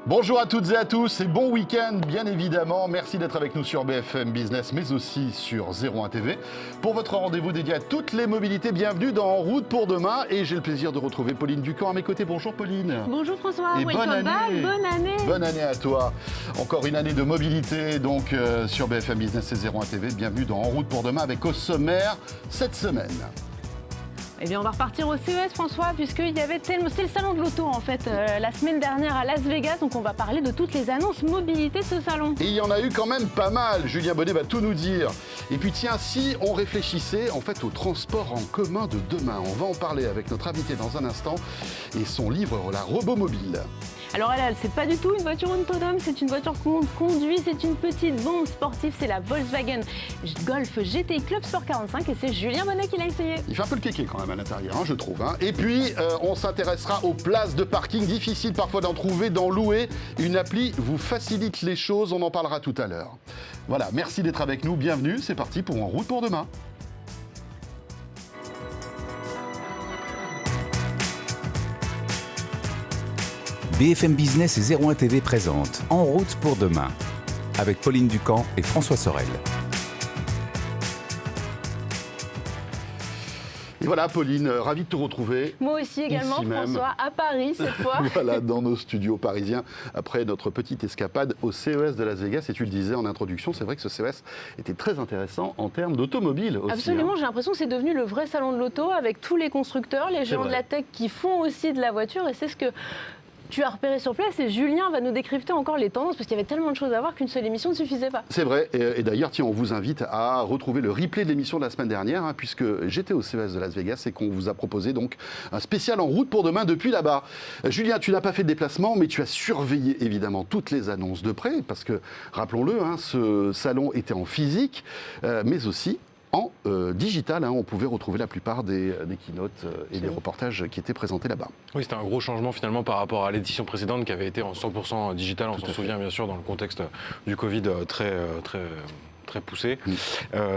Bonjour à toutes et à tous et bon week-end bien évidemment. Merci d'être avec nous sur BFM Business mais aussi sur 01 TV pour votre rendez-vous dédié à toutes les mobilités. Bienvenue dans En route pour demain et j'ai le plaisir de retrouver Pauline Ducamp à mes côtés. Bonjour Pauline. Bonjour François, et bonne année. Bonne année. Bonne année à toi. Encore une année de mobilité donc sur BFM Business et 01 TV. Bienvenue dans En route pour demain avec au sommaire cette semaine. Eh bien, on va repartir au CES, François, puisqu'il y avait c'est le salon de l'auto, en fait, la semaine dernière à Las Vegas. Donc, on va parler de toutes les annonces mobilité de ce salon. Et il y en a eu quand même pas mal. Julien Bonnet va tout nous dire. Et puis, tiens, si on réfléchissait, en fait, au transport en commun de demain, on va en parler avec notre invité dans un instant et son livre, La Robomobile. Alors, elle, c'est pas du tout une voiture autonome, c'est une voiture qu'on conduit, c'est une petite bombe sportive, c'est la Volkswagen Golf GTI Club Sport 45 et c'est Julien Bonnet qui l'a essayé. Il fait un peu le kéké quand même à l'intérieur, je trouve. Et puis, on s'intéressera aux places de parking. Difficile parfois d'en trouver, d'en louer. Une appli vous facilite les choses, on en parlera tout à l'heure. Voilà, merci d'être avec nous, bienvenue, c'est parti pour En route pour demain. BFM Business et 01 TV présente En route pour demain avec Pauline Ducamp et François Sorel. Et voilà Pauline, ravi de te retrouver. Moi aussi également ici même. François, à Paris cette fois. Voilà, dans nos studios parisiens, après notre petite escapade au CES de Las Vegas. Et tu le disais en introduction, c'est vrai que ce CES était très intéressant en termes d'automobile aussi. Absolument, j'ai l'impression que c'est devenu le vrai salon de l'auto avec tous les constructeurs, les géants de la tech qui font aussi de la voiture et c'est ce que tu as repéré sur place et Julien va nous décrypter encore les tendances parce qu'il y avait tellement de choses à voir qu'une seule émission ne suffisait pas. C'est vrai, et d'ailleurs, tiens, on vous invite à retrouver le replay de l'émission de la semaine dernière, puisque j'étais au CES de Las Vegas et qu'on vous a proposé donc un spécial En route pour demain depuis là-bas. Julien, tu n'as pas fait de déplacement, mais tu as surveillé évidemment toutes les annonces de près, parce que, rappelons-le, ce salon était en physique, mais aussi en digital. On pouvait retrouver la plupart des keynotes et des reportages qui étaient présentés là-bas. Oui, c'était un gros changement finalement par rapport à l'édition précédente qui avait été en 100% digital. On s'en souvient bien sûr dans le contexte du Covid très poussé.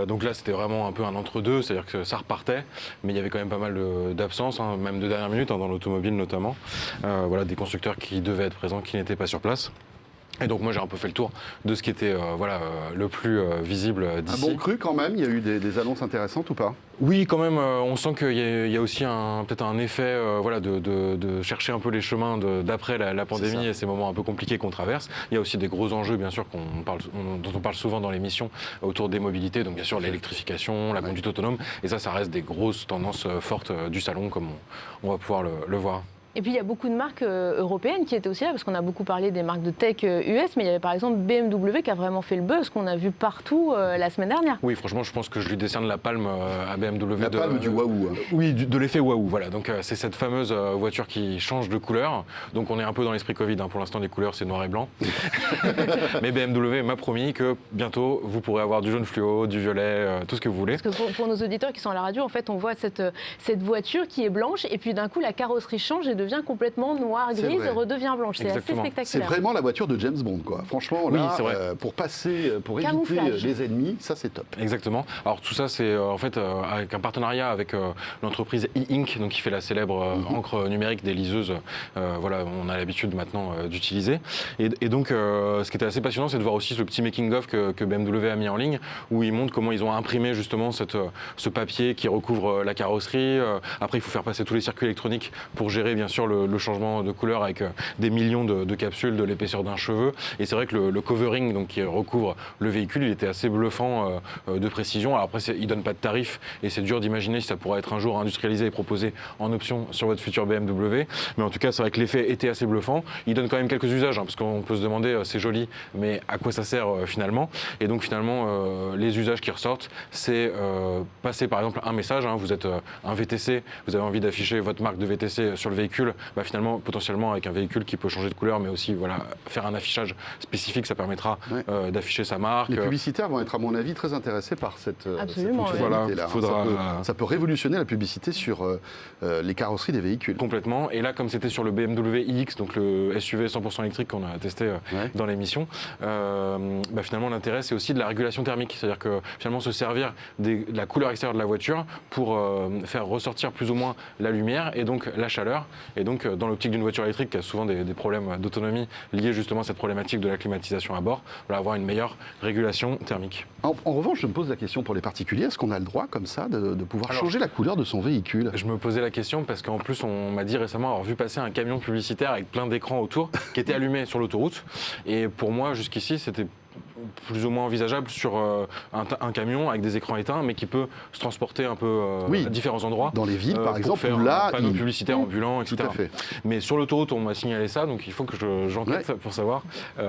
Donc là, c'était vraiment un peu un entre-deux, c'est-à-dire que ça repartait, mais il y avait quand même pas mal d'absences, même de dernière minute, dans l'automobile notamment. Voilà, des constructeurs qui devaient être présents, qui n'étaient pas sur place. Et donc moi j'ai un peu fait le tour de ce qui était le plus visible d'ici. Un bon cru quand même, il y a eu des annonces intéressantes ou pas ? Oui, quand même, on sent qu'il y a aussi peut-être un effet de chercher un peu les chemins d'après la pandémie et ces moments un peu compliqués qu'on traverse. Il y a aussi des gros enjeux, bien sûr, dont on parle souvent dans l'émission autour des mobilités, donc bien sûr l'électrification, la conduite autonome, et ça reste des grosses tendances fortes du salon, comme on va pouvoir le voir. Et puis il y a beaucoup de marques européennes qui étaient aussi là, parce qu'on a beaucoup parlé des marques de tech US, mais il y avait par exemple BMW qui a vraiment fait le buzz, qu'on a vu partout la semaine dernière. Oui, franchement, je pense que je lui décerne la palme à BMW. La palme du waouh. Oui, de l'effet waouh, voilà. Donc c'est cette fameuse voiture qui change de couleur. Donc on est un peu dans l'esprit Covid, pour l'instant les couleurs c'est noir et blanc. Mais BMW m'a promis que bientôt vous pourrez avoir du jaune fluo, du violet, tout ce que vous voulez. Parce que pour nos auditeurs qui sont à la radio, en fait on voit cette voiture qui est blanche et puis d'un coup la carrosserie change et devient complètement noire, grise et redevient blanche. C'est assez spectaculaire. C'est vraiment la voiture de James Bond, quoi. Franchement, là, oui, pour éviter les ennemis, ça c'est top. Exactement. Alors tout ça, c'est en fait avec un partenariat avec l'entreprise E-Ink, donc qui fait la célèbre encre numérique des liseuses. On a l'habitude maintenant d'utiliser. Et donc, ce qui était assez passionnant, c'est de voir aussi le petit making-of que BMW a mis en ligne, où ils montrent comment ils ont imprimé justement ce papier qui recouvre la carrosserie. Après, il faut faire passer tous les circuits électroniques pour gérer bien sûr le changement de couleur avec des millions de capsules de l'épaisseur d'un cheveu. Et c'est vrai que le covering donc, qui recouvre le véhicule, il était assez bluffant de précision. Alors après, il ne donne pas de tarif et c'est dur d'imaginer si ça pourrait être un jour industrialisé et proposé en option sur votre future BMW. Mais en tout cas, c'est vrai que l'effet était assez bluffant. Il donne quand même quelques usages, parce qu'on peut se demander, c'est joli, mais à quoi ça sert finalement ? Et donc finalement, les usages qui ressortent, c'est passer par exemple un message. Vous êtes un VTC, vous avez envie d'afficher votre marque de VTC sur le véhicule, finalement potentiellement avec un véhicule qui peut changer de couleur, mais aussi faire un affichage spécifique, ça permettra d'afficher sa marque. Les publicitaires vont être à mon avis très intéressés par cette fonctionnalité-là. Ça peut révolutionner la publicité sur les carrosseries des véhicules. Complètement. Et là, comme c'était sur le BMW iX, donc le SUV 100% électrique qu'on a testé dans l'émission, finalement l'intérêt c'est aussi de la régulation thermique, c'est-à-dire que finalement se servir de la couleur extérieure de la voiture pour faire ressortir plus ou moins la lumière et donc la chaleur Et donc, dans l'optique d'une voiture électrique qui a souvent des problèmes d'autonomie liés justement à cette problématique de la climatisation à bord, voilà, avoir une meilleure régulation thermique. En revanche, je me pose la question pour les particuliers, est-ce qu'on a le droit comme ça de pouvoir changer la couleur de son véhicule? Je me posais la question parce qu'en plus, on m'a dit récemment avoir vu passer un camion publicitaire avec plein d'écrans autour qui était allumé sur l'autoroute. Et pour moi, jusqu'ici, c'était plus ou moins envisageable sur un camion avec des écrans éteints, mais qui peut se transporter un peu à différents endroits. Dans les villes, par exemple, faire où là, un panneau publicitaire ambulant, etc. Tout à fait. Mais sur l'autoroute, on m'a signalé ça, donc il faut que j'enquête pour savoir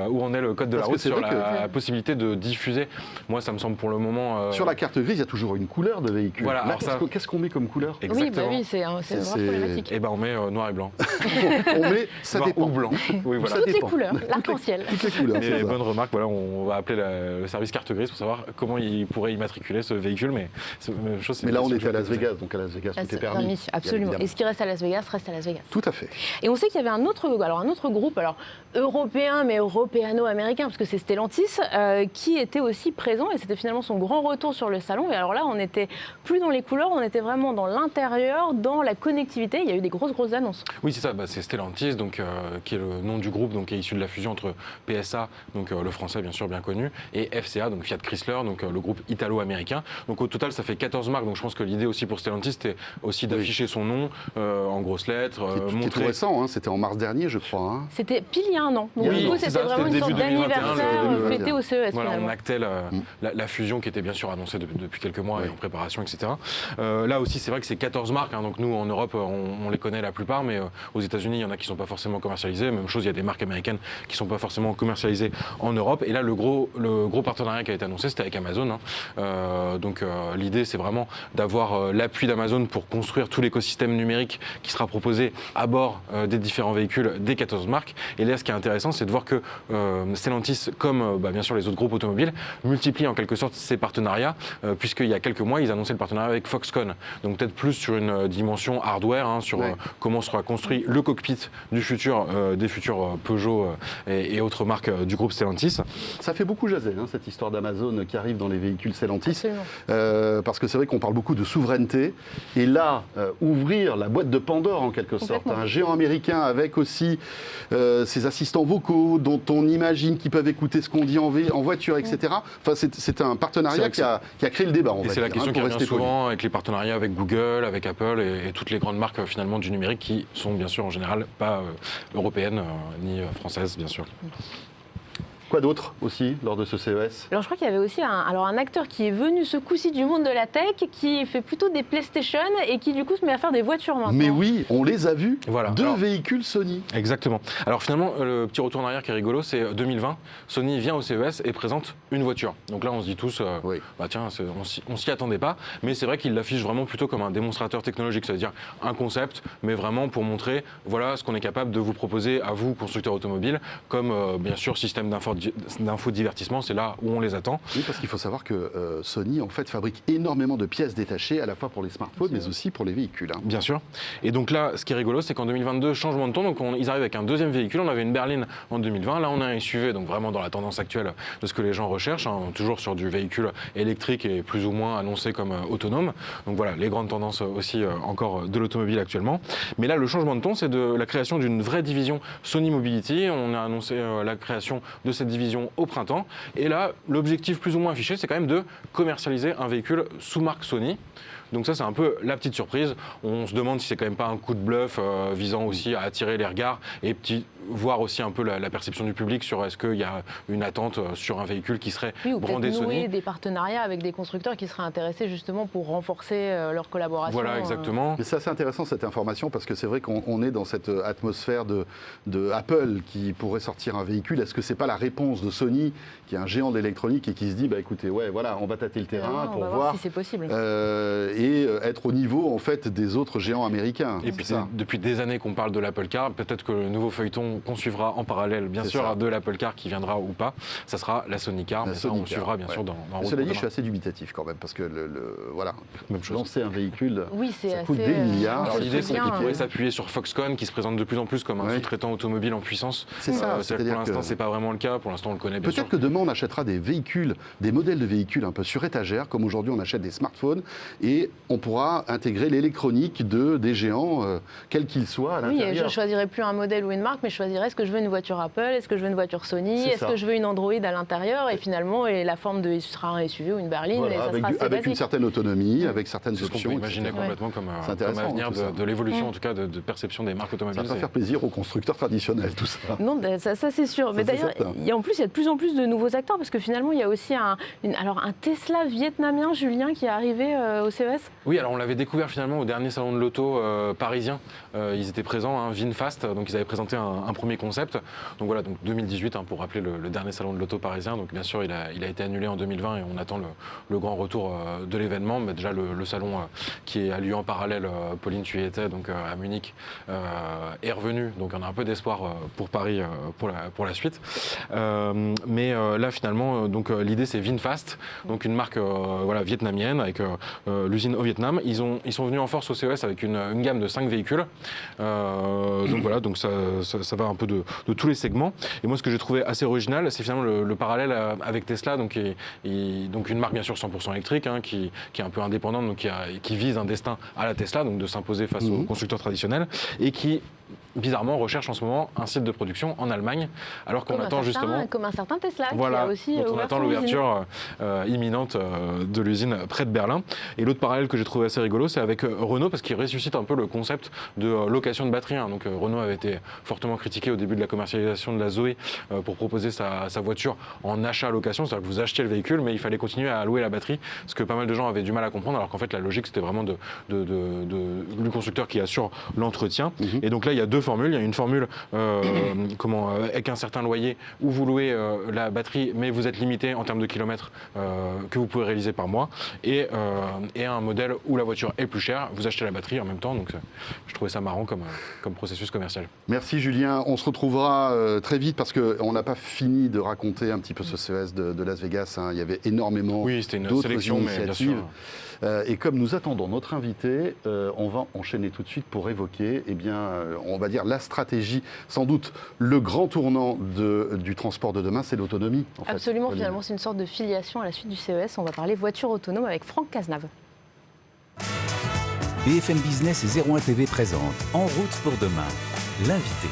où en est le code de la route sur la possibilité de diffuser. Moi, ça me semble pour le moment... Sur la carte grise, il y a toujours une couleur de véhicule. Voilà, là, qu'est-ce qu'on met comme couleur? Exactement. Oui, c'est une vraie problématique. Et ben on met noir et blanc. On met, ça noir dépend. ou blanc. Oui, voilà. Toutes les couleurs, l'arc-en-ciel. Toutes les couleurs, Mais bonne remarque, voilà, on va appeler le service carte grise pour savoir comment il pourrait immatriculer ce véhicule. Mais là, on était à Las Vegas, donc à Las Vegas, tout est permis. Absolument. Et ce qui reste à Las Vegas, reste à Las Vegas. Tout à fait. Et on sait qu'il y avait un autre groupe, européen, mais européano-américain, parce que c'est Stellantis, qui était aussi présent, et c'était finalement son grand retour sur le salon. Et alors là, on n'était plus dans les couleurs, on était vraiment dans l'intérieur, dans la connectivité. Il y a eu des grosses annonces. Oui, c'est ça. C'est Stellantis, donc, qui est le nom du groupe, donc, qui est issu de la fusion entre PSA, donc le français bien sûr bien connu, et FCA, donc Fiat Chrysler, donc le groupe italo-américain. Donc au total, ça fait 14 marques. Donc je pense que l'idée aussi pour Stellantis, c'était aussi d'afficher son nom en grosses lettres, C'est tout récent, hein, c'était en mars dernier, je crois. Hein. C'était pile il y a un an. Donc oui, du coup, c'était vraiment une sorte d'anniversaire fêté au CES. Voilà, finalement. on actait la fusion qui était bien sûr annoncée depuis quelques mois et en préparation, etc. Là aussi, c'est vrai que c'est 14 marques. Hein, donc nous, en Europe, on les connaît la plupart, mais aux États-Unis, il y en a qui ne sont pas forcément commercialisées. Même chose, il y a des marques américaines qui ne sont pas forcément commercialisées en Europe. Et là, le gros partenariat qui a été annoncé, c'était avec Amazon. Hein. Donc l'idée, c'est vraiment d'avoir l'appui d'Amazon pour construire tout l'écosystème numérique qui sera proposé à bord des différents véhicules des 14 marques. Et là, ce qui est intéressant, c'est de voir que Stellantis, comme bien sûr les autres groupes automobiles, multiplient en quelque sorte ces partenariats, puisqu'il y a quelques mois, ils annonçaient le partenariat avec Foxconn. Donc peut-être plus sur une dimension hardware, hein, sur comment sera construit le cockpit du futur, des futurs Peugeot et autres marques du groupe Stellantis. Ça fait beaucoup jaser, hein, cette histoire d'Amazon qui arrive dans les véhicules Stellantis. Parce que c'est vrai qu'on parle beaucoup de souveraineté. Et là, ouvrir la boîte de Pandore, en quelque sorte, un géant américain avec aussi ses assistants vocaux dont on imagine qu'ils peuvent écouter ce qu'on dit en voiture, etc. Enfin, c'est un partenariat qui a créé le débat. Et c'est la question qui revient souvent avec les partenariats avec Google, avec Apple et toutes les grandes marques finalement du numérique qui sont bien sûr en général pas européennes ni françaises, bien sûr. Quoi d'autre aussi lors de ce CES? Alors je crois qu'il y avait aussi un acteur qui est venu ce coup-ci du monde de la tech, qui fait plutôt des PlayStation et qui du coup se met à faire des voitures maintenant. Mais oui, on les a vus. Voilà. Deux véhicules Sony. Exactement. Alors finalement, le petit retour en arrière qui est rigolo, c'est 2020. Sony vient au CES et présente une voiture. Donc là, on se dit tous, tiens, on s'y attendait pas. Mais c'est vrai qu'il l'affiche vraiment plutôt comme un démonstrateur technologique, c'est-à-dire un concept, mais vraiment pour montrer, voilà ce qu'on est capable de vous proposer à vous, constructeurs automobiles, comme bien sûr système d'infodivertissement, c'est là où on les attend. Oui, parce qu'il faut savoir que Sony en fait fabrique énormément de pièces détachées, à la fois pour les smartphones, mais aussi pour les véhicules. Hein. Bien sûr. Et donc là, ce qui est rigolo, c'est qu'en 2022, changement de ton, donc ils arrivent avec un deuxième véhicule. On avait une berline en 2020, là on a un SUV, donc vraiment dans la tendance actuelle de ce que les gens recherchent, hein, toujours sur du véhicule électrique et plus ou moins annoncé comme autonome. Donc voilà, les grandes tendances aussi encore de l'automobile actuellement. Mais là, le changement de ton, c'est de la création d'une vraie division Sony Mobility. On a annoncé la création de cette division au printemps. Et là, l'objectif plus ou moins affiché, c'est quand même de commercialiser un véhicule sous marque Sony. Donc ça, c'est un peu la petite surprise. On se demande si c'est quand même pas un coup de bluff visant aussi à attirer les regards et voir aussi un peu la perception du public sur est-ce qu'il y a une attente sur un véhicule qui serait brandé Sony. Nouer des partenariats avec des constructeurs qui seraient intéressés justement pour renforcer leur collaboration. Voilà, exactement. Mais c'est assez intéressant cette information parce que c'est vrai qu'on est dans cette atmosphère de Apple qui pourrait sortir un véhicule. Est-ce que c'est pas la réponse de Sony, qui est un géant de l'électronique et qui se dit, écoutez, voilà, on va tâter le terrain pour voir si c'est possible. Et être au niveau en fait des autres géants américains. Et puis depuis des années qu'on parle de l'Apple Car, peut-être que le nouveau feuilleton qu'on suivra en parallèle, bien sûr, de l'Apple Car qui viendra ou pas, ça sera la Sony Car, mais ça on suivra bien sûr dans Cela dit, je suis assez dubitatif quand même, parce que même chose. lancer un véhicule, ça coûte des milliards. Alors l'idée, c'est qu'il pourrait s'appuyer sur Foxconn, qui se présente de plus en plus comme un sous-traitant automobile en puissance. C'est ça. Pour l'instant, c'est pas vraiment le cas. Pour l'instant, on le connaît bien sûr. Peut-être que demain, on achètera des véhicules, des modèles de véhicules un peu sur étagère, comme aujourd'hui on achète des smartphones, et et on pourra intégrer l'électronique des géants, quels qu'ils soient, à l'intérieur. Oui, et je ne choisirai plus un modèle ou une marque, mais je choisirai est-ce que je veux une voiture Apple, est-ce que je veux une voiture Sony, est-ce que je veux une Android à l'intérieur, et finalement, la forme ce sera un SUV ou une berline, voilà, et ça avec, sera assez avec une basique. certaine autonomie, avec certaines C'est ce qu'on options. peut imaginer etc. complètement comme avenir tout ça. de l'évolution, en tout cas, de perception des marques Ça automobiles. va pas faire plaisir aux constructeurs traditionnels, tout ça. Non, ça c'est sûr. Mais c'est d'ailleurs, certain. en plus, il y a de plus en plus de nouveaux acteurs, parce que finalement, il y a aussi un Tesla vietnamien, Julien, qui est arrivé au CES. Oui, alors on l'avait découvert finalement au dernier salon de l'auto parisien. Ils étaient présents, VinFast, donc ils avaient présenté un premier concept. Donc voilà, donc 2018 pour rappeler le dernier salon de l'auto parisien. Donc bien sûr, il a été annulé en 2020 et on attend le grand retour de l'événement. Mais déjà le salon qui a lieu en parallèle, Pauline, tu y étais, donc à Munich, est revenu. Donc on a un peu d'espoir pour Paris pour la suite. Mais là finalement, donc l'idée c'est VinFast, donc une marque vietnamienne avec l'usine au Vietnam. Ils sont venus en force au CES avec une gamme de 5 véhicules. Donc voilà, donc ça va un peu de tous les segments. Et moi, ce que j'ai trouvé assez original, c'est finalement le parallèle avec Tesla, donc une marque bien sûr 100% électrique, qui est un peu indépendante, donc qui vise un destin à la Tesla, donc de s'imposer face aux constructeurs traditionnels, et qui bizarrement recherche en ce moment un site de production en Allemagne, alors qu'on attend justement... Comme un certain Tesla, voilà, qui a aussi on attend l'ouverture imminente de l'usine près de Berlin. Et l'autre parallèle que j'ai trouvé assez rigolo, c'est avec Renault, parce qu'il ressuscite un peu le concept de location de batterie. Donc Renault avait été fortement critiqué au début de la commercialisation de la Zoé pour proposer sa voiture en achat-location, c'est-à-dire que vous achetiez le véhicule, mais il fallait continuer à louer la batterie, ce que pas mal de gens avaient du mal à comprendre, alors qu'en fait la logique c'était vraiment du constructeur qui assure l'entretien. Et donc là il y a deux formules. Il y a une formule avec un certain loyer où vous louez la batterie, mais vous êtes limité en termes de kilomètres que vous pouvez réaliser par mois, et un modèle où la voiture est plus chère, vous achetez la batterie en même temps. Donc je trouvais ça marrant comme processus commercial. Merci Julien, on se retrouvera très vite parce qu'on n'a pas fini de raconter un petit peu ce CES de Las Vegas. Il y avait énormément d'autres initiatives. Et comme nous attendons notre invité, on va enchaîner tout de suite pour évoquer, on va dire la stratégie, sans doute le grand tournant du transport de demain, c'est l'autonomie. Absolument, finalement c'est une sorte de filiation à la suite du CES. On va parler voiture autonome avec Franck Cazenave. BFM Business et 01 TV présente En route pour demain, l'invité.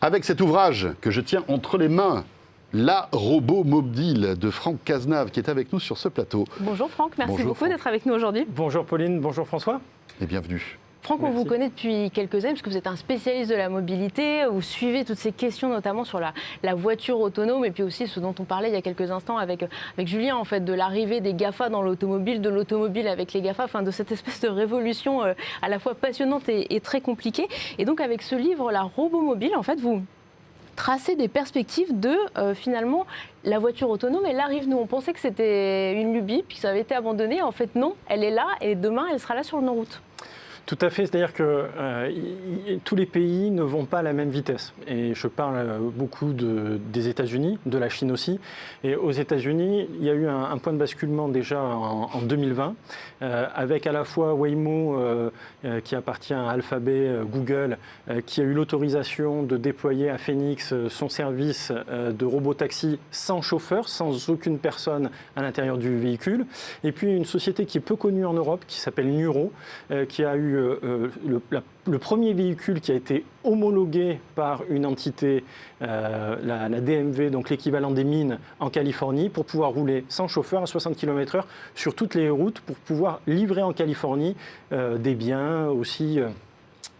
Avec cet ouvrage que je tiens entre les mains, La Robomobile de Franck Cazenave, qui est avec nous sur ce plateau. Bonjour Franck, merci Bonjour beaucoup Franck. d'être avec nous aujourd'hui. Bonjour Pauline, bonjour François. Et bienvenue. Franck, on vous connaît depuis quelques années, puisque vous êtes un spécialiste de la mobilité, vous suivez toutes ces questions, notamment sur la voiture autonome, et puis aussi ce dont on parlait il y a quelques instants avec Julien, en fait, de l'arrivée des GAFA dans l'automobile, de l'automobile avec les GAFA, enfin de cette espèce de révolution à la fois passionnante et très compliquée. Et donc avec ce livre, La Robomobile, en fait, vous tracez des perspectives de, finalement, la voiture autonome, elle arrive. Nous, on pensait que c'était une lubie, puis que ça avait été abandonné. En fait, non, elle est là, et demain, elle sera là sur nos routes. Tout à fait, c'est-à-dire que tous les pays ne vont pas à la même vitesse. Et je parle beaucoup des États-Unis, de la Chine aussi. Et aux États-Unis, il y a eu un point de basculement déjà en 2020, avec à la fois Waymo, qui appartient à Alphabet, Google, qui a eu l'autorisation de déployer à Phoenix son service de robotaxi sans chauffeur, sans aucune personne à l'intérieur du véhicule. Et puis une société qui est peu connue en Europe, qui s'appelle Nuro, qui a eu le premier véhicule qui a été homologué par une entité, la DMV, donc l'équivalent des mines en Californie, pour pouvoir rouler sans chauffeur à 60 km/h sur toutes les routes, pour pouvoir livrer en Californie des biens aussi.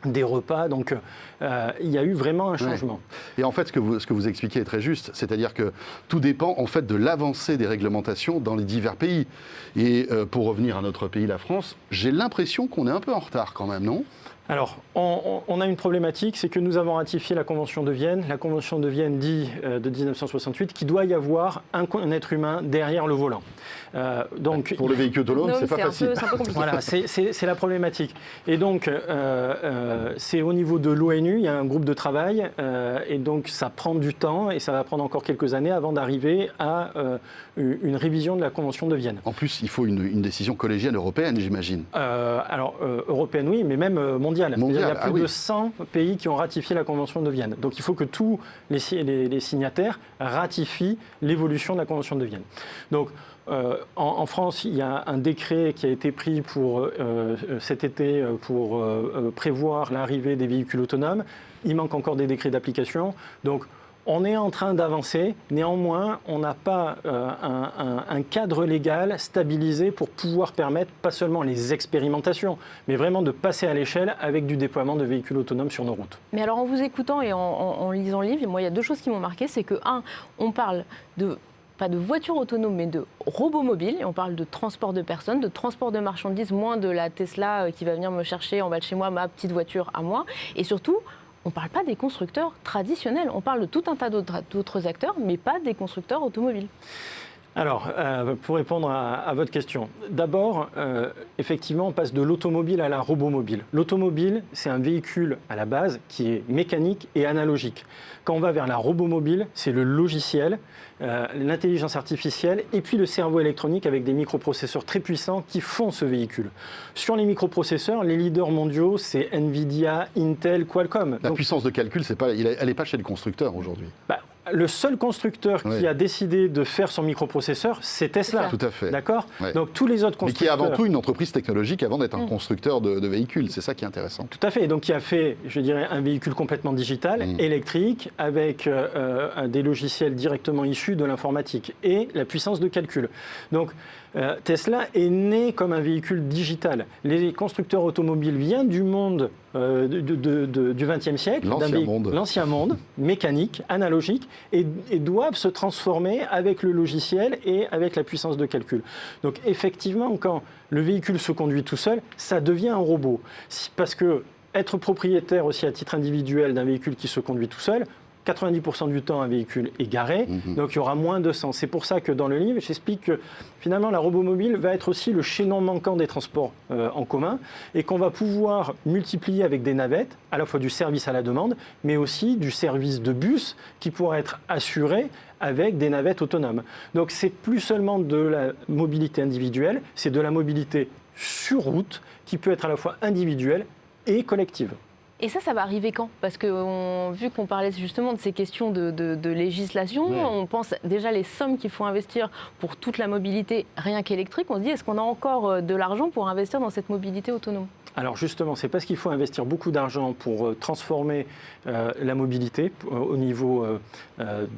Des repas, donc il y a eu vraiment un changement. Ouais. Et en fait, ce que vous expliquez est très juste, c'est-à-dire que tout dépend en fait de l'avancée des réglementations dans les divers pays. Et pour revenir à notre pays, la France, j'ai l'impression qu'on est un peu en retard quand même, non ? Alors, on a une problématique, c'est que nous avons ratifié la Convention de Vienne. La Convention de Vienne dit de 1968 qu'il doit y avoir un être humain derrière le volant. Donc, pour le véhicule autonome, c'est pas facile. C'est un peu compliqué. Voilà, c'est la problématique. Et donc, c'est au niveau de l'ONU, il y a un groupe de travail, et donc ça prend du temps, et ça va prendre encore quelques années avant d'arriver à une révision de la Convention de Vienne. En plus, il faut une décision collégiale européenne, j'imagine. Alors, européenne, oui, mais même mondiale. Il y a plus de 100 pays qui ont ratifié la Convention de Vienne. Donc, il faut que tous les signataires ratifient l'évolution de la Convention de Vienne. Donc, en France, il y a un décret qui a été pris pour cet été pour prévoir l'arrivée des véhicules autonomes. Il manque encore des décrets d'application. Donc, on est en train d'avancer. Néanmoins, on n'a pas un cadre légal stabilisé pour pouvoir permettre pas seulement les expérimentations, mais vraiment de passer à l'échelle avec du déploiement de véhicules autonomes sur nos routes. Mais alors, en vous écoutant et en lisant le livre, moi, il y a deux choses qui m'ont marqué. C'est que, on parle pas de voitures autonomes, mais de robots mobiles. Et on parle de transport de personnes, de transport de marchandises, moins de la Tesla qui va venir me chercher en bas de chez moi ma petite voiture à moi. Et surtout, on ne parle pas des constructeurs traditionnels. On parle de tout un tas d'autres acteurs, mais pas des constructeurs automobiles. Alors, pour répondre à votre question, d'abord, effectivement, on passe de l'automobile à la robomobile. L'automobile, c'est un véhicule à la base qui est mécanique et analogique. Quand on va vers la robomobile, c'est le logiciel, l'intelligence artificielle et puis le cerveau électronique avec des microprocesseurs très puissants qui font ce véhicule. Sur les microprocesseurs, les leaders mondiaux, c'est Nvidia, Intel, Qualcomm. La puissance de calcul, elle n'est pas chez le constructeur aujourd'hui. Le seul constructeur qui a décidé de faire son microprocesseur, c'est Tesla. Tout à fait. D'accord ? Ouais. Donc tous les autres constructeurs... Mais qui est avant tout une entreprise technologique avant d'être un constructeur de véhicules. C'est ça qui est intéressant. Tout à fait. Donc qui a fait, je dirais, un véhicule complètement digital, électrique, avec des logiciels directement issus de l'informatique et la puissance de calcul. Donc Tesla est né comme un véhicule digital. Les constructeurs automobiles viennent du monde du XXe siècle, l'ancien monde, mécanique, analogique, et doivent se transformer avec le logiciel et avec la puissance de calcul. Donc effectivement, quand le véhicule se conduit tout seul, ça devient un robot. Parce que être propriétaire aussi à titre individuel d'un véhicule qui se conduit tout seul, 90% du temps, un véhicule est garé, donc il y aura moins de sens. C'est pour ça que dans le livre, j'explique que finalement, la robomobile va être aussi le chaînon manquant des transports en commun et qu'on va pouvoir multiplier avec des navettes, à la fois du service à la demande, mais aussi du service de bus qui pourra être assuré avec des navettes autonomes. Donc c'est plus seulement de la mobilité individuelle, c'est de la mobilité sur route qui peut être à la fois individuelle et collective. Et ça va arriver quand ? Parce que vu qu'on parlait justement de ces questions de législation, on pense déjà les sommes qu'il faut investir pour toute la mobilité rien qu'électrique. On se dit, est-ce qu'on a encore de l'argent pour investir dans cette mobilité autonome ? Alors justement, c'est parce qu'il faut investir beaucoup d'argent pour transformer la mobilité au niveau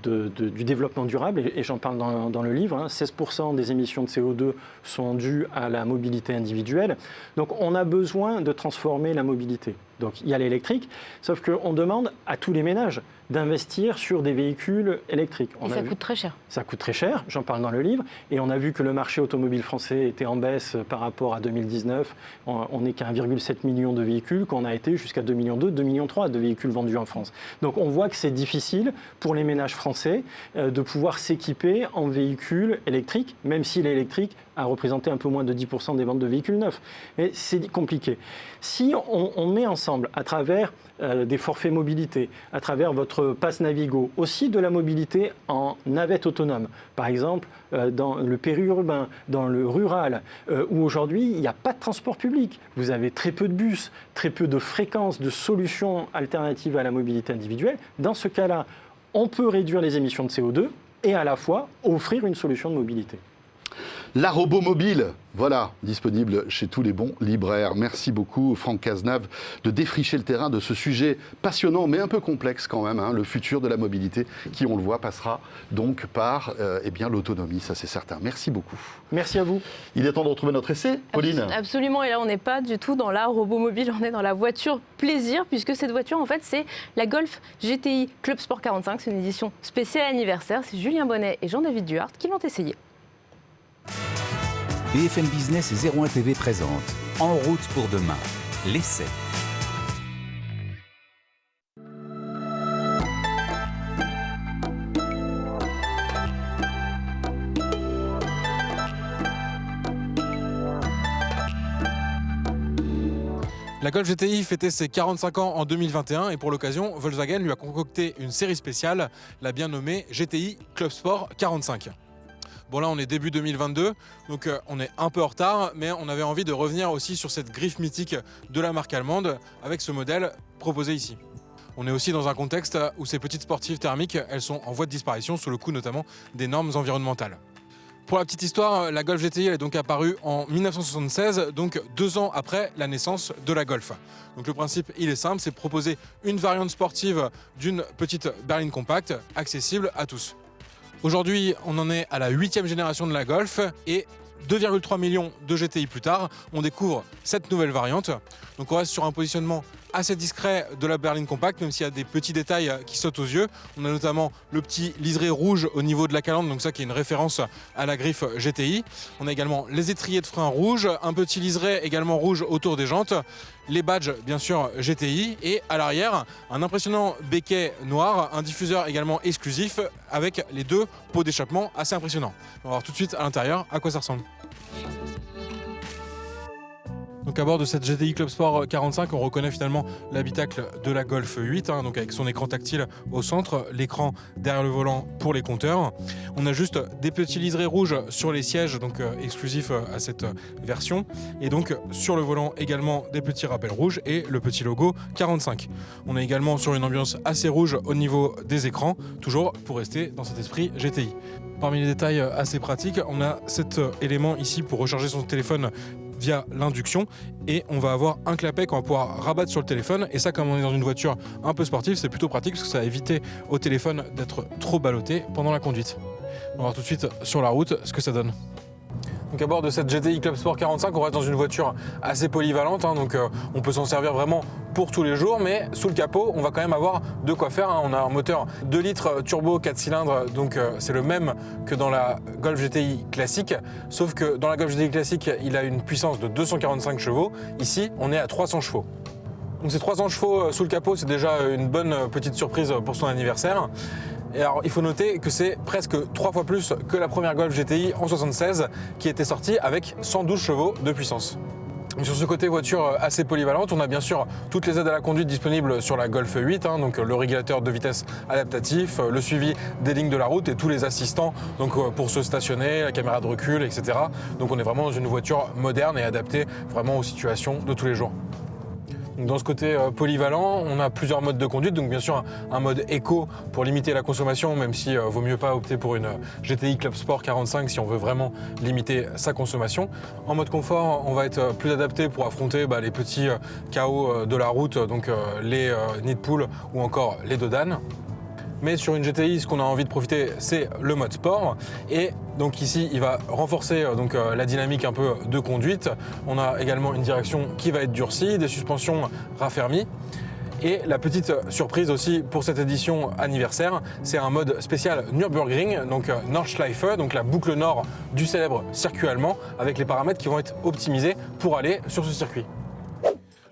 du développement durable, et j'en parle dans le livre, 16% des émissions de CO2 sont dues à la mobilité individuelle. Donc on a besoin de transformer la mobilité. Donc il y a l'électrique, sauf qu'on demande à tous les ménages d'investir sur des véhicules électriques. Et ça coûte très cher. Ça coûte très cher, j'en parle dans le livre, et on a vu que le marché automobile français était en baisse par rapport à 2019. On n'est qu'à 1,7 million de véhicules, qu'on a été jusqu'à 2,2 millions, 2,3 millions de véhicules vendus en France. Donc on voit que c'est difficile pour les ménages français de pouvoir s'équiper en véhicules électriques, même si l'électrique a représenté un peu moins de 10% des ventes de véhicules neufs. Mais c'est compliqué. Si on met ensemble, à travers des forfaits mobilité, à travers votre pass Navigo, aussi de la mobilité en navette autonome, par exemple dans le périurbain, dans le rural, où aujourd'hui il n'y a pas de transport public. Vous avez très peu de bus, très peu de fréquences, de solutions alternatives à la mobilité individuelle. Dans ce cas-là, on peut réduire les émissions de CO2 et à la fois offrir une solution de mobilité. La robomobile, voilà, disponible chez tous les bons libraires. Merci beaucoup, Franck Cazenave, de défricher le terrain de ce sujet passionnant, mais un peu complexe quand même, le futur de la mobilité, qui, on le voit, passera donc par l'autonomie, ça c'est certain. Merci beaucoup. Merci à vous. Il est temps de retrouver notre essai, Pauline. Absolument, et là on n'est pas du tout dans la robomobile, on est dans la voiture plaisir, puisque cette voiture, en fait, c'est la Golf GTI Club Sport 45, c'est une édition spéciale anniversaire, c'est Julien Bonnet et Jean-David Duhart qui l'ont essayé. BFM Business et 01 TV présente En route pour demain, l'essai. La Golf GTI fêtait ses 45 ans en 2021 et pour l'occasion, Volkswagen lui a concocté une série spéciale, la bien nommée GTI Club Sport 45. Bon là on est début 2022, donc on est un peu en retard, mais on avait envie de revenir aussi sur cette griffe mythique de la marque allemande avec ce modèle proposé ici. On est aussi dans un contexte où ces petites sportives thermiques, elles sont en voie de disparition sous le coup notamment des normes environnementales. Pour la petite histoire, la Golf GTI elle est donc apparue en 1976, donc 2 ans après la naissance de la Golf. Donc le principe, il est simple, c'est proposer une variante sportive d'une petite berline compacte, accessible à tous. Aujourd'hui, on en est à la 8e génération de la Golf et 2,3 millions de GTI plus tard, on découvre cette nouvelle variante. Donc on reste sur un positionnement assez discret de la berline compacte, même s'il y a des petits détails qui sautent aux yeux. On a notamment le petit liseré rouge au niveau de la calandre, donc ça qui est une référence à la griffe GTI. On a également les étriers de frein rouges, un petit liseré également rouge autour des jantes, les badges bien sûr GTI et à l'arrière un impressionnant béquet noir, un diffuseur également exclusif avec les 2 pots d'échappement assez impressionnants. On va voir tout de suite à l'intérieur à quoi ça ressemble. Donc à bord de cette GTI Club Sport 45, on reconnaît finalement l'habitacle de la Golf 8, donc avec son écran tactile au centre, l'écran derrière le volant pour les compteurs. On a juste des petits liserés rouges sur les sièges, donc exclusifs à cette version. Et donc sur le volant également des petits rappels rouges et le petit logo 45. On est également sur une ambiance assez rouge au niveau des écrans, toujours pour rester dans cet esprit GTI. Parmi les détails assez pratiques, on a cet élément ici pour recharger son téléphone via l'induction et on va avoir un clapet qu'on va pouvoir rabattre sur le téléphone et ça, comme on est dans une voiture un peu sportive, c'est plutôt pratique parce que ça va éviter au téléphone d'être trop ballotté pendant la conduite. On va voir tout de suite sur la route ce que ça donne. Donc à bord de cette GTI Club Sport 45, on reste dans une voiture assez polyvalente, donc on peut s'en servir vraiment pour tous les jours, mais sous le capot, on va quand même avoir de quoi faire. On a un moteur 2 litres turbo 4 cylindres, donc c'est le même que dans la Golf GTI classique, sauf que dans la Golf GTI classique, il a une puissance de 245 chevaux. Ici, on est à 300 chevaux. Donc ces 300 chevaux sous le capot, c'est déjà une bonne petite surprise pour son anniversaire. Et alors, il faut noter que c'est presque 3 fois plus que la première Golf GTI en 76 qui était sortie avec 112 chevaux de puissance. Et sur ce côté voiture assez polyvalente, on a bien sûr toutes les aides à la conduite disponibles sur la Golf 8, donc le régulateur de vitesse adaptatif, le suivi des lignes de la route et tous les assistants donc pour se stationner, la caméra de recul, etc. Donc on est vraiment dans une voiture moderne et adaptée vraiment aux situations de tous les jours. Dans ce côté polyvalent, on a plusieurs modes de conduite, donc bien sûr un mode éco pour limiter la consommation, même si vaut mieux pas opter pour une GTI Club Sport 45 si on veut vraiment limiter sa consommation. En mode confort, on va être plus adapté pour affronter les petits chaos de la route, donc les nids de poules ou encore les dodanes. Mais sur une GTI, ce qu'on a envie de profiter, c'est le mode sport. Et donc ici, il va renforcer la dynamique un peu de conduite. On a également une direction qui va être durcie, des suspensions raffermies. Et la petite surprise aussi pour cette édition anniversaire, c'est un mode spécial Nürburgring, donc Nordschleife, donc la boucle nord du célèbre circuit allemand, avec les paramètres qui vont être optimisés pour aller sur ce circuit.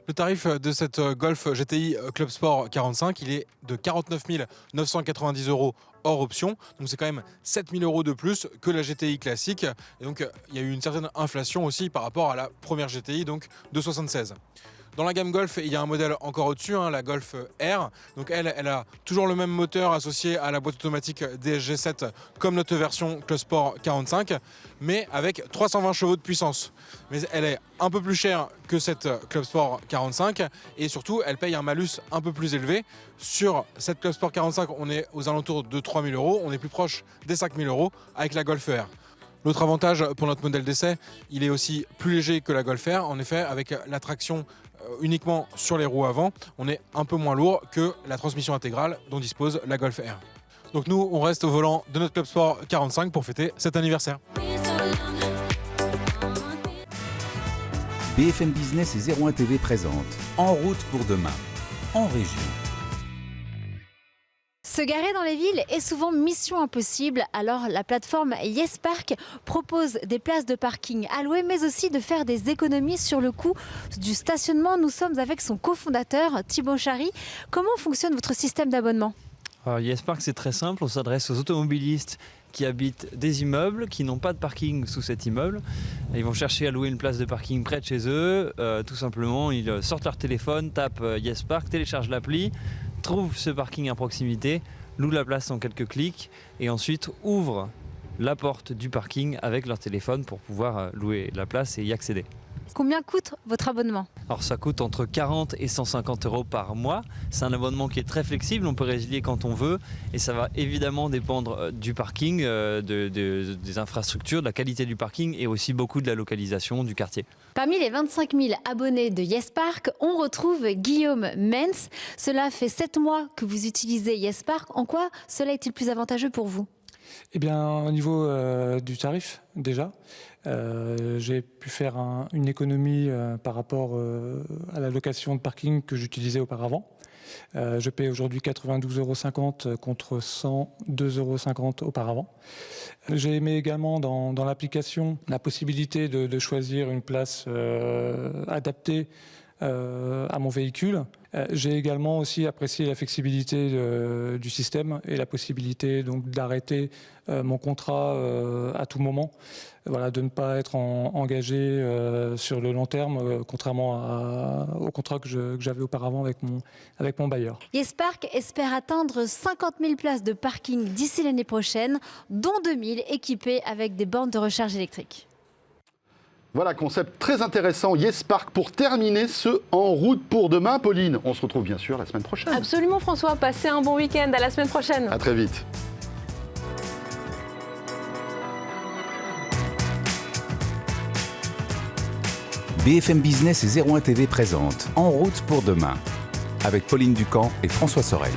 Le tarif de cette Golf GTI Club Sport 45, il est de 49 990 € hors option. Donc c'est quand même 7 000 € de plus que la GTI classique. Et donc il y a eu une certaine inflation aussi par rapport à la première GTI, donc de 76. Dans la gamme Golf, il y a un modèle encore au-dessus, la Golf R. Donc elle a toujours le même moteur associé à la boîte automatique DSG7 comme notre version Club Sport 45, mais avec 320 chevaux de puissance. Mais elle est un peu plus chère que cette Club Sport 45 et surtout, elle paye un malus un peu plus élevé. Sur cette Club Sport 45, on est aux alentours de 3 000 €. On est plus proche des 5 000 € avec la Golf R. L'autre avantage pour notre modèle d'essai, il est aussi plus léger que la Golf R. En effet, avec la traction uniquement sur les roues avant, on est un peu moins lourd que la transmission intégrale dont dispose la Golf R. Donc nous, on reste au volant de notre Club Sport 45 pour fêter cet anniversaire. BFM Business et 01 TV présentent En route pour demain, en région. Se garer dans les villes est souvent mission impossible, alors la plateforme YesPark propose des places de parking à louer, mais aussi de faire des économies sur le coût du stationnement. Nous sommes avec son cofondateur Thibaut Chary. Comment fonctionne votre système d'abonnement ? YesPark, c'est très simple, on s'adresse aux automobilistes qui habitent des immeubles, qui n'ont pas de parking sous cet immeuble. Ils vont chercher à louer une place de parking près de chez eux. Tout simplement, ils sortent leur téléphone, tapent YesPark, téléchargent l'appli, trouvent ce parking à proximité, louent la place en quelques clics et ensuite ouvrent la porte du parking avec leur téléphone pour pouvoir louer la place et y accéder. Combien coûte votre abonnement ? Alors ça coûte entre 40 et 150 euros par mois. C'est un abonnement qui est très flexible, on peut résilier quand on veut et ça va évidemment dépendre du parking, des infrastructures, de la qualité du parking et aussi beaucoup de la localisation du quartier. Parmi les 25 000 abonnés de YesPark, on retrouve Guillaume Menz. Cela fait 7 mois que vous utilisez YesPark. En quoi cela est-il plus avantageux pour vous ? Eh bien, au niveau du tarif, déjà, j'ai pu faire une économie par rapport à la location de parking que j'utilisais auparavant. Je paie aujourd'hui 92,50 € contre 102,50 € auparavant. J'ai aimé également dans l'application la possibilité de choisir une place adaptée à mon véhicule. J'ai également aussi apprécié la flexibilité du système et la possibilité donc d'arrêter mon contrat à tout moment, voilà, de ne pas être engagé sur le long terme, contrairement au contrat que j'avais auparavant avec mon bailleur. YesPark espère atteindre 50 000 places de parking d'ici l'année prochaine, dont 2 000 équipées avec des bornes de recharge électrique. Voilà, concept très intéressant. YesPark pour terminer ce En route pour demain. Pauline, on se retrouve bien sûr la semaine prochaine. Absolument François, passez un bon week-end, à la semaine prochaine. À très vite. BFM Business et 01 TV présente En route pour demain avec Pauline Ducamp et François Sorel.